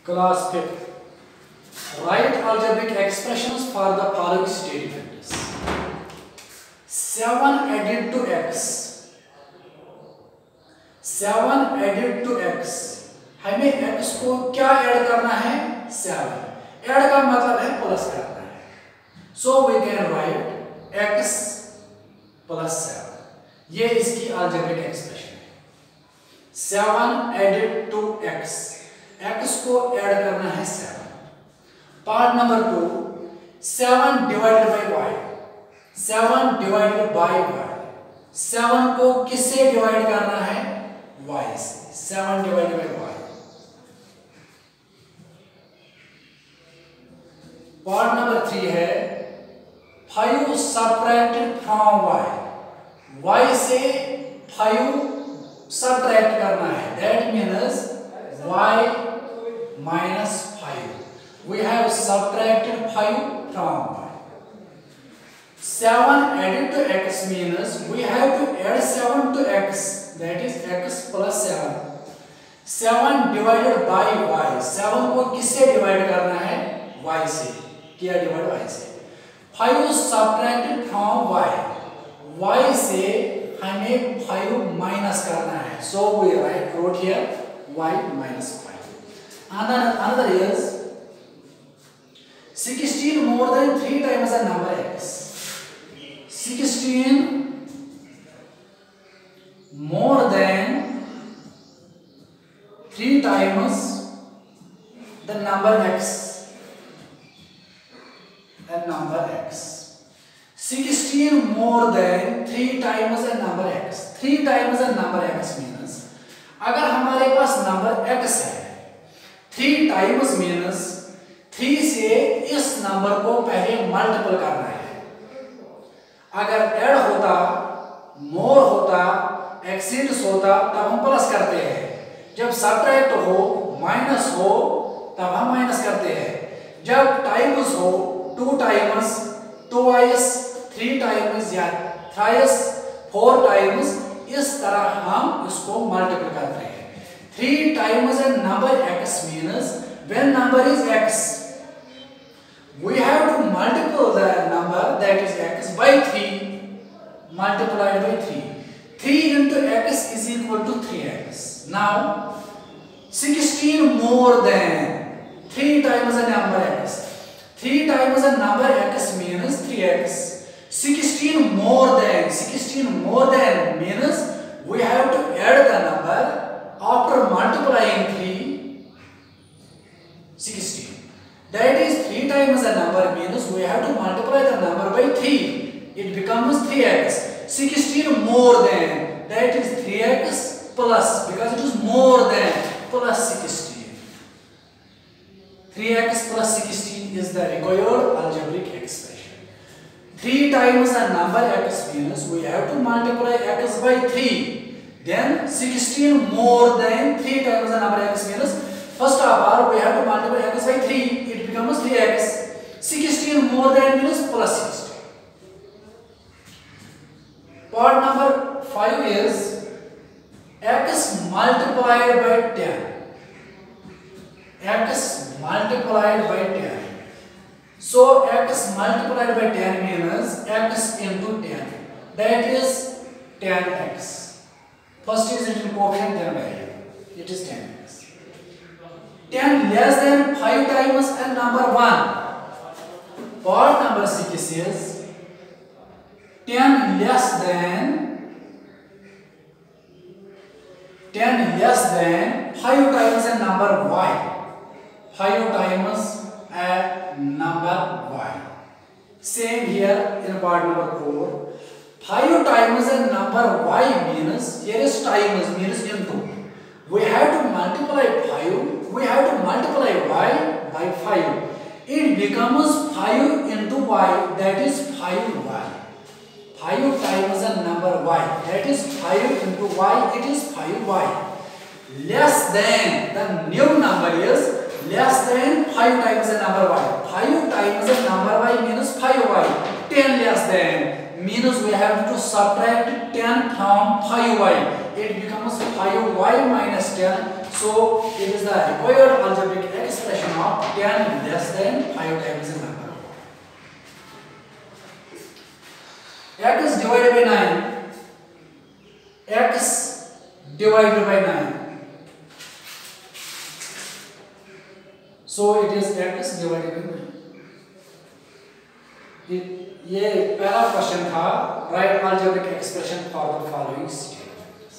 Class 5th. Write algebraic expressions for the following statements. 7 added to x. 7 added to x. हमें x को क्या add करना है? 7. Add का मतलब है प्लस करना है. So we can write x plus 7. ये इसकी algebraic expression है. 7 added to x. x को ऐड करना है 7. Part number 2, 7 divided by y. 7 divided by y. 7 को किससे डिवाइड करना है? y से. 7 divided by y. Part number 3 है 5 सब्ट्रैक्टेड फ्रॉम y. y से 5 सब्ट्रैक्ट करना है. That means y minus 5. We have subtracted 5 from y. 7 added to x means we have to add 7 to x. That is x plus 7. 7 divided by y. 7 को किससे divide करना है? y से. किया divide y से. 5 subtracted from y. y से हमें 5 minus करना है. So we wrote here y minus 5. Another is 16 more than 3 times the number x. 16 more than 3 times the number x. The number x. 16 more than 3 times the number x. 3 times the number x means अगर हमारे पास number x है 3 times means 3 से इस number को पहले multiple करना है. अगर ऐड होता, मोर होता, एक्सीड्स होता तब हम प्लस करते हैं. जब सब्ट्रैक्ट हो, माइनस हो तब हम माइनस करते हैं. जब टाइम्स हो 2 टाइम्स, ट्वाइस, 3 टाइम्स या थ्राइस, 4 टाइम्स, इस तरह हम इसको मल्टीपल करते हैं. 3 times a number x means when number is x, we have to multiply the number that is x by 3 multiplied by 3. 3 into x is equal to 3x. Now 16 more than 3 times a number x. 3 times a number x means 3x. 16 more than means we have to add the number after multiplying 3, 16. That is 3 times the number means we have to multiply the number by 3. It becomes 3x. 16 more than, that is 3x plus, because it is more than, plus 16. 3x plus 16 is the required algebraic expression. 3 times the number x means we have to multiply x by 3. Then 16 more than 3 times the number x means first of all we have to multiply x by 3. It becomes 3x. 16 more than means plus 16. Part number 5 is x multiplied by 10. X multiplied by 10. So x multiplied by 10 means x into 10. That is 10x. First is it in coefficient, then value. It is 10x. 10 less than 5 times and number 1. Part number 6 is 10 less than 5 times and number y. 5 times and number y. Same here in part number 4. 5 times the number y means, here is times means into. We have to multiply 5, we have to multiply y by 5. It becomes 5 into y, that is 5y. 5 times the number y, that is 5 into y, it is 5y. Less than, the new number is less than 5 times the number y. 5 times the number y means 5y. 10 less than means we have to subtract 10 from 5y. It becomes 5y minus 10. So it is the required algebraic expression 10 less than 5 times the number. X divided by 9. X divided by 9. So it is x divided by 9. ये पहला question था, right algebraic expression for the following statements.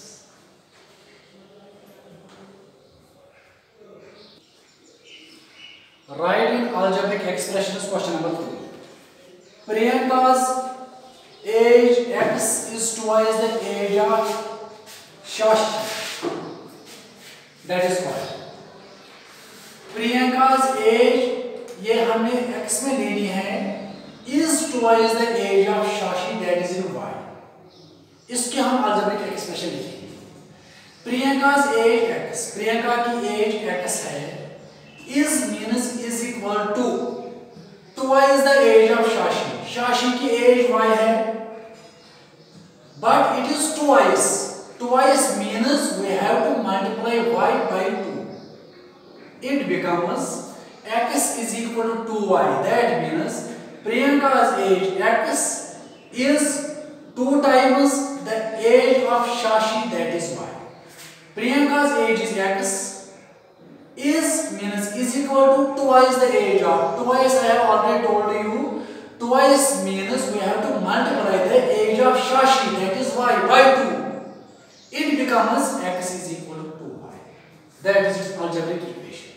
Write in algebraic expressions question number 3. Priyanka's age x is twice the age of Shashi. That is correct. Priyanka's age ये हमने x में लेनी है, is twice the age of Shashi, that is in y. इसके हम algebraic expression लिखेंगे. Priyanka's age x, Priyanka की age x है, is means is equal to twice the age of Shashi. Shashi की age y है, but it is twice. Twice means we have to multiply y by 2. It becomes x is equal to 2y. That means Priyanka's age x is 2 times the age of Shashi, that is y. Priyanka's age is x. Is means is equal to twice the age of. Twice I have already told you. Twice means we have to multiply the age of Shashi, that is y, by 2. It becomes x is equal to 2y. That is its algebraic equation.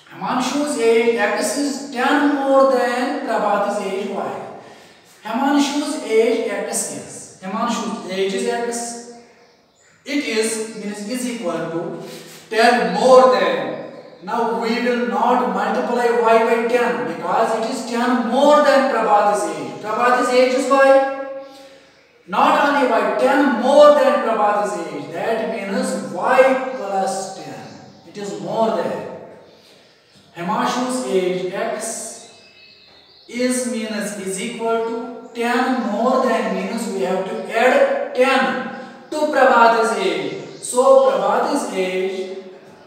Himanshu's age x is 10 more than Prabhati's age y. Himanshu's age x is. Himanshu's age is x. It is means is equal to 10 more than. Now we will not multiply y by 10 because it is 10 more than Prabhati's age. Prabhati's age is y. Not only y, 10 more than Prabhati's age. That means y plus 10. It is more than. Himanshu's age x is means is equal to 10 more than means we have to add 10 to Prabhati's age. So Prabhati's age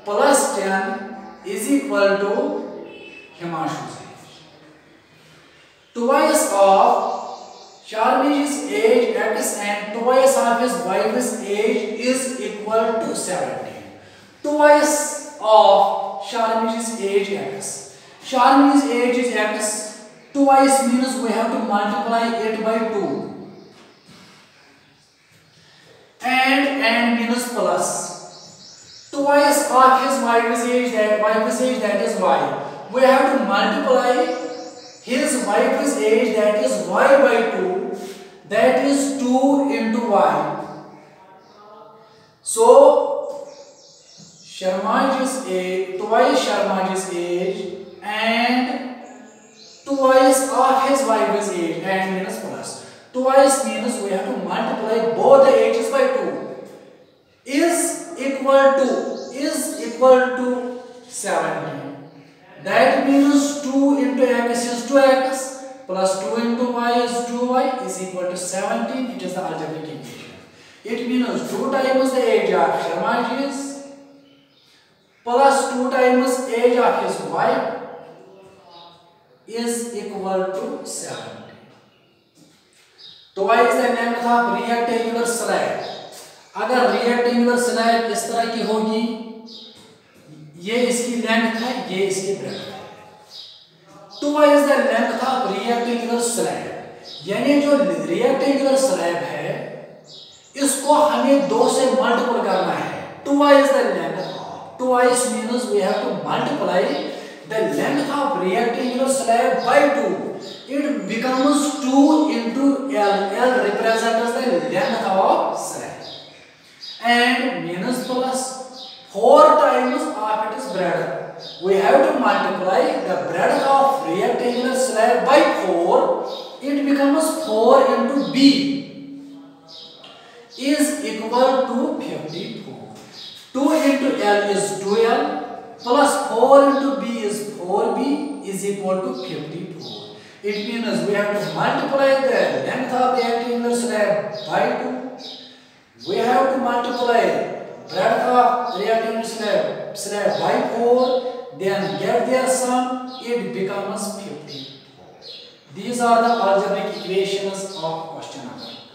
plus 10 is equal to Himanshu's age. Twice of Sharmi's age x and twice of his wife's age is equal to 17. Twice of Sharmi's age x. Sharmi's age is x. Twice means we have to multiply it by 2. And means plus. Twice of his wife's age, that is y. We have to multiply his wife's age, that is y, by 2. That is 2 into y. So Sharmaji's age, twice Sharmaji's age and twice of his wife's age, and means plus. Twice means we have to multiply both the ages by 2. Is equal to 17. That means 2 into x is 2x plus 2 into y is 2y is equal to 17. It is the algebraic equation. It means 2 times the age of Sharmaji's plus 2 times age of his wife is equal to 17. Twice the length of rectangular slab. अगर rectangular slab इस तरह की होगी, ये इसकी length है, ये इसकी ब्रेड्थ है. Twice the length of rectangular slab. यानी जो rectangular slab है, इसको हमें 2 से मल्टीपल करना है. Twice the length. Twice means we have to multiply the length of rectangular slab by 2. It becomes 2 into L. L represents the length of slab. And means plus 4 times of its breadth. We have to multiply the breadth of rectangular slab by 4. It becomes 4 into B is equal to 54. 2 into L is 2L plus 4 into B is 4B is equal to 54. It means we have to multiply the length of the rectangular slab by 2. We have to multiply breadth of rectangular slab slab by 4, then get their sum, it becomes 54. These are the algebraic equations of question number